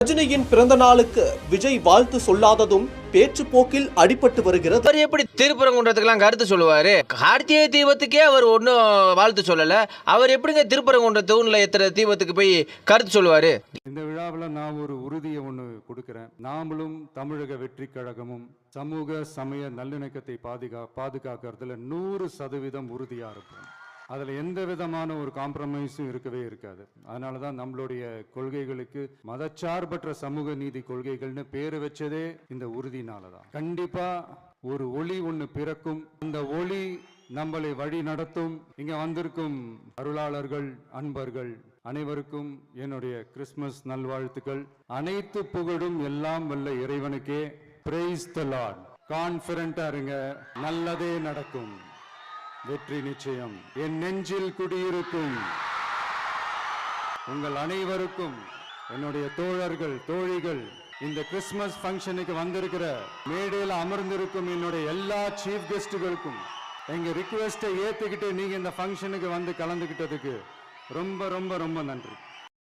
ரஜினியின் பிறந்த நாளுக்கு விஜய் வாழ்த்து சொல்லாததும் பேச்சு போக்கில் அடிபட்டு வருகிறது. அவர் எப்படி திருப்பரங்குன்றத்துக்கெல்லாம் கருத்து சொல்லுவாரு? கார்த்திகை தீபத்துக்கே அவர் ஒன்றும் வாழ்த்து சொல்லல. அவர் எப்படிங்க திருப்பரங்குன்ற தூண்ல எத்தனை தீபத்துக்கு போய் கருத்து சொல்லுவாரு? இந்த விழாவில் நான் ஒரு உறுதியை ஒன்று கொடுக்கிறேன். நாமளும் தமிழக வெற்றி கழகமும் சமூக சமய நல்லிணக்கத்தை பாதுகாக்கிறதுல 100% உறுதியா இருப்போம். அதில் எந்த விதமான ஒரு காம்ப்ரமைஸும் இருக்கவே இருக்காது. அதனால தான் நம்மளுடைய கொள்கைகளுக்கு மதச்சார்பற்ற சமூக நீதி கொள்கைகள்னு பேர் வச்சதே இந்த உறுதினால தான். கண்டிப்பா ஒரு ஒளி ஒன்று பிறக்கும். அந்த ஒளி நம்மளை வழி நடத்தும். இங்க வந்திருக்கும் அருளாளர்கள், அன்பர்கள் அனைவருக்கும் என்னுடைய கிறிஸ்துமஸ் நல்வாழ்த்துக்கள். அனைத்து புகழும் எல்லாம் வல்ல இறைவனுக்கே. Praise the Lord. கான்ஃபிடென்ட்டா இருங்க, நல்லதே நடக்கும். வெற்றி நிச்சயம் என் நெஞ்சில் குடியிருக்கும். உங்கள் அனைவருக்கும், என்னுடைய தோழர்கள், தோழிகள், இந்த கிறிஸ்துமஸ் ஃபங்க்ஷனுக்கு வந்திருக்கிற மேடையில் அமர்ந்திருக்கும் என்னுடைய எல்லா சீஃப் கெஸ்டுகளுக்கும் எங்க ரிக்வெஸ்ட்டை ஏத்துக்கிட்டு நீங்க இந்த ஃபங்க்ஷனுக்கு வந்து கலந்துக்கிட்டதுக்கு ரொம்ப ரொம்ப ரொம்ப நன்றி.